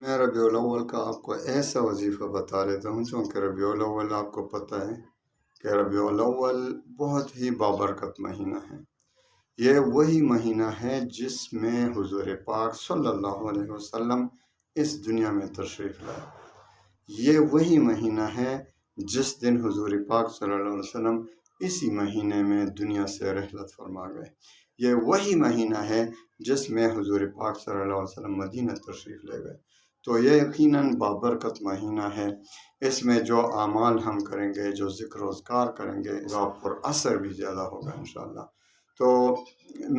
میں ربیع الاول کا آپ کو ایسا وظیفہ بتا دیتا ہوں، چونکہ ربیع الاول آپ کو پتہ ہے کہ ربیع الاول بہت ہی بابرکت مہینہ ہے۔ یہ وہی مہینہ ہے جس میں حضور پاک صلی اللہ علیہ وسلم اس دنیا میں تشریف لائے۔ یہ وہی مہینہ ہے جس دن حضور پاک صلی اللہ علیہ وسلم اسی مہینے میں دنیا سے رحلت فرما گئے۔ یہ وہی مہینہ ہے جس میں حضور پاک صلی اللہ علیہ وسلم مدینہ تشریف لے گئے۔ تو یہ یقیناً بابرکت مہینہ ہے۔ اس میں جو اعمال ہم کریں گے، جو ذکر و اذکار کریں گے، اس کا پر اثر بھی زیادہ ہوگا انشاءاللہ۔ تو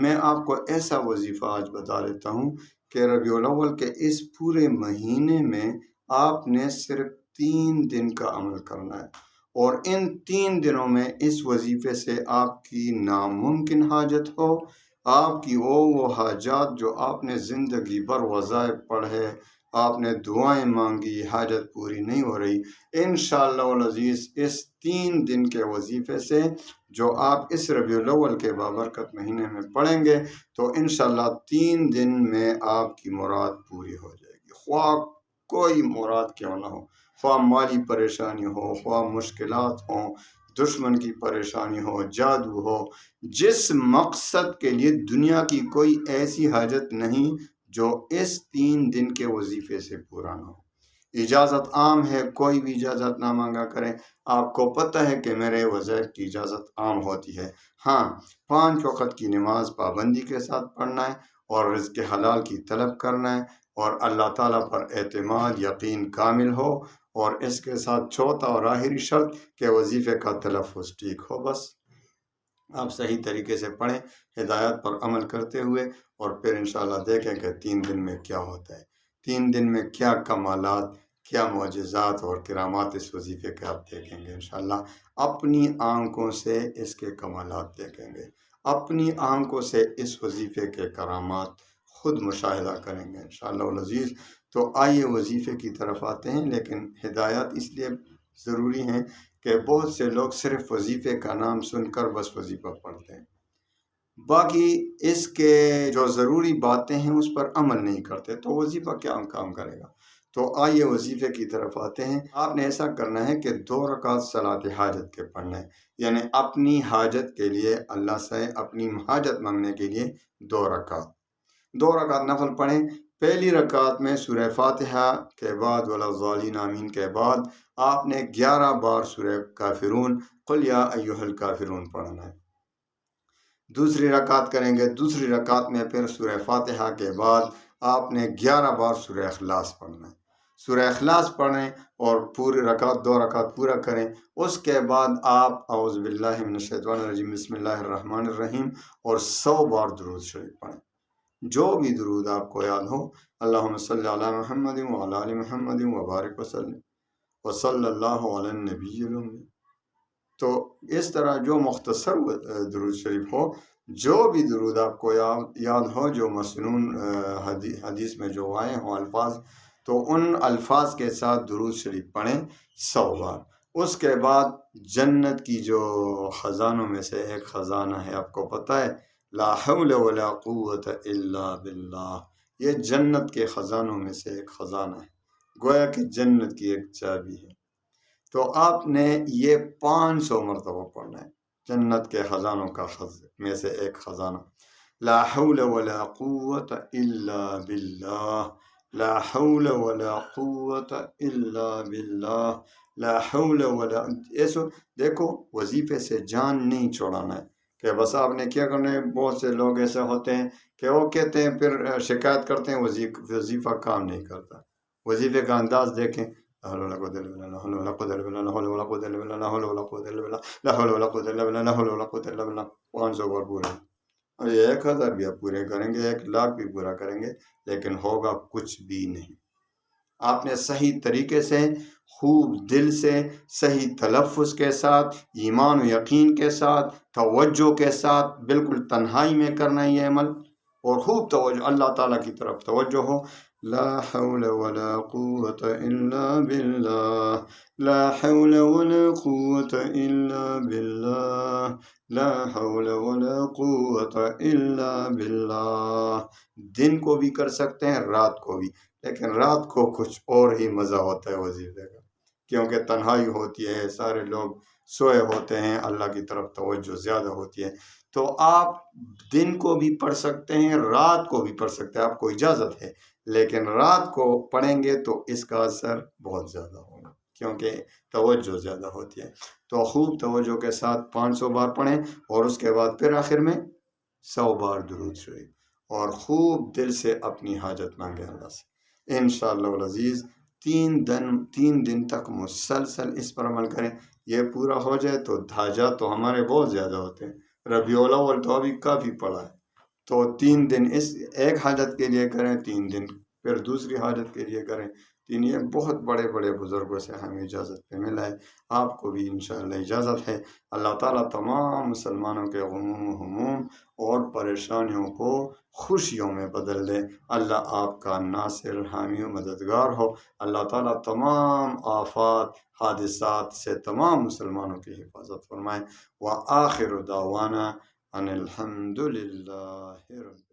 میں آپ کو ایسا وظیفہ آج بتا دیتا ہوں کہ ربیع الاول کے اس پورے مہینے میں آپ نے صرف 3 دن کا عمل کرنا ہے، اور ان 3 دنوں میں اس وظیفے سے آپ کی ناممکن حاجت ہو، آپ کی وہ حاجات جو آپ نے زندگی بھر وظائف پڑھے، آپ نے دعائیں مانگی، حاجت پوری نہیں ہو رہی، انشاءاللہ العزیز اس 3 دن کے وظیفے سے جو آپ اس ربیع الاول کے بابرکت مہینے میں پڑھیں گے تو انشاءاللہ 3 دن میں آپ کی مراد پوری ہو جائے گی، خواہ کوئی مراد کیوں نہ ہو، خواہ مالی پریشانی ہو، خواہ مشکلات ہوں، دشمن کی پریشانی ہو، جادو ہو، جس مقصد کے لیے دنیا کی کوئی ایسی حاجت نہیں جو اس 3 دن کے وظیفے سے پورا نہ ہو۔ اجازت عام ہے، کوئی بھی اجازت نہ مانگا کریں۔ آپ کو پتہ ہے کہ میرے وظائف کی اجازت عام ہوتی ہے، ہاں 5 وقت کی نماز پابندی کے ساتھ پڑھنا ہے، اور رزق حلال کی طلب کرنا ہے، اور اللہ تعالیٰ پر اعتماد یقین کامل ہو، اور اس کے ساتھ چوتھا اور آخری شرط کہ وظیفے کا تلفظ ٹھیک ہو۔ بس آپ صحیح طریقے سے پڑھیں، ہدایات پر عمل کرتے ہوئے، اور پھر انشاءاللہ دیکھیں کہ 3 دن میں کیا ہوتا ہے، 3 دن میں کیا کمالات، کیا معجزات اور کرامات اس وظیفے کے آپ دیکھیں گے انشاءاللہ۔ اپنی آنکھوں سے اس کے کمالات دیکھیں گے، اپنی آنکھوں سے اس وظیفے کے کرامات خود مشاہدہ کریں گے انشاءاللہ العزیز۔ تو آئیے وظیفے کی طرف آتے ہیں، لیکن ہدایات اس لیے ضروری ہیں کہ بہت سے لوگ صرف وظیفے کا نام سن کر بس وظیفہ پڑھتے ہیں، باقی اس کے جو ضروری باتیں ہیں اس پر عمل نہیں کرتے، تو وظیفہ کیا کام کرے گا۔ تو آئیے وظیفے کی طرف آتے ہیں۔ آپ نے ایسا کرنا ہے کہ 2 رکعت صلاۃ حاجت کے پڑھنا ہے، یعنی اپنی حاجت کے لیے اللہ سے اپنی حاجت مانگنے کے لیے 2 رکعت نفل پڑھیں۔ پہلی رکعت میں سورہ فاتحہ کے بعد ولا الضالین آمین کے بعد آپ نے 11 بار سورہ کافرون قل یا ایھا الکافرون پڑھنا ہے۔ دوسری رکعت کریں گے، دوسری رکعت میں پھر سورہ فاتحہ کے بعد آپ نے 11 بار سورہ اخلاص پڑھنا ہے۔ سورہ اخلاص پڑھیں اور پوری رکعت 2 رکعت پورا کریں۔ اس کے بعد آپ اعوذ باللہ من الشیطان الرجیم بسم اللہ الرحمن الرحیم اور 100 بار درود شریف پڑھیں، جو بھی درود آپ کو یاد ہو۔ اللہم صلی علی محمد وعلی آل محمد وبارک وسلم وصلی اللہ علی النبی الامی۔ تو اس طرح جو مختصر درود شریف ہو، جو بھی درود آپ کو یاد ہو، جو مسنون حدیث میں جو آئے ہوں الفاظ، تو ان الفاظ کے ساتھ درود شریف پڑھیں 100 بار۔ اس کے بعد جنت کی جو خزانوں میں سے ایک خزانہ ہے، آپ کو پتہ ہے، لا حول ولا قوت الا باللہ، یہ جنت کے خزانوں میں سے ایک خزانہ ہے، گویا کہ جنت کی ایک چابی ہے۔ تو آپ نے یہ 500 مرتبہ پڑھنا ہے، جنت کے خزانوں کا میں سے ایک خزانہ، لا حول ولا قوت الا باللہ، لا حول ولا قوت الا باللہ، لا حول ولا۔ ایسو دیکھو، وظیفے سے جان نہیں چھوڑانا ہے کہ بس آپ نے کیا کرنا ہے۔ بہت سے لوگ ایسے ہوتے ہیں کہ وہ کہتے ہیں، پھر شکایت کرتے ہیں وظیفہ کام نہیں کرتا۔ وظیفے کا انداز دیکھیں، لا حول ولا قوت الا باللہ، لا حول ولا قوت الا باللہ، لا حول ولا قوت الا باللہ، لا حول ولا قوت الا باللہ، لا حول ولا قوت الا باللہ، لا حول ولا قوت الا باللہ، 500 بار پورے۔ اور یہ 1000 بھی آپ پورے کریں گے، 1,00,000 بھی پورا کریں گے، لیکن ہوگا کچھ بھی نہیں۔ آپ نے صحیح طریقے سے، خوب دل سے، صحیح تلفظ کے ساتھ، ایمان و یقین کے ساتھ، توجہ کے ساتھ، بالکل تنہائی میں کرنا ہے یہ عمل، اور خوب توجہ اللہ تعالیٰ کی طرف توجہ ہو۔ لا حول ولا قوت الا باللہ، لا حول ولا قوت الا باللہ، لا حول ولا قوت الا باللہ۔ دن کو بھی کر سکتے ہیں، رات کو بھی، لیکن رات کو کچھ اور ہی مزہ ہوتا ہے وظیفے کا، کیونکہ تنہائی ہوتی ہے، سارے لوگ سوئے ہوتے ہیں، اللہ کی طرف توجہ زیادہ ہوتی ہے۔ تو آپ دن کو بھی پڑھ سکتے ہیں، رات کو بھی پڑھ سکتے ہیں، آپ کو اجازت ہے، لیکن رات کو پڑھیں گے تو اس کا اثر بہت زیادہ ہوگا، کیونکہ توجہ زیادہ ہوتی ہے۔ تو خوب توجہ کے ساتھ 500 بار پڑھیں، اور اس کے بعد پھر آخر میں 100 بار درود شریف، اور خوب دل سے اپنی حاجت مانگے اللہ سے۔ انشاءاللہ العزیز 3 دن تک مسلسل اس پر عمل کریں، یہ پورا ہو جائے تو حاجات تو ہمارے بہت زیادہ ہوتے ہیں۔ ربیع الاول تو ابھی کافی پڑا ہے، تو 3 دن اس ایک حاجت کے لیے کریں، 3 دن پھر دوسری حاجت کے لیے کریں۔ یہ بہت بڑے بڑے بزرگوں سے ہمیں اجازت پہ ملا ہے، آپ کو بھی انشاءاللہ اجازت ہے۔ اللہ تعالیٰ تمام مسلمانوں کے غموم و ہموم اور پریشانیوں کو خوشیوں میں بدل دے۔ اللہ آپ کا ناصر، حامی و مددگار ہو۔ اللہ تعالیٰ تمام آفات، حادثات سے تمام مسلمانوں کی حفاظت فرمائے۔ وآخر دعوانا ان الحمد للہ رب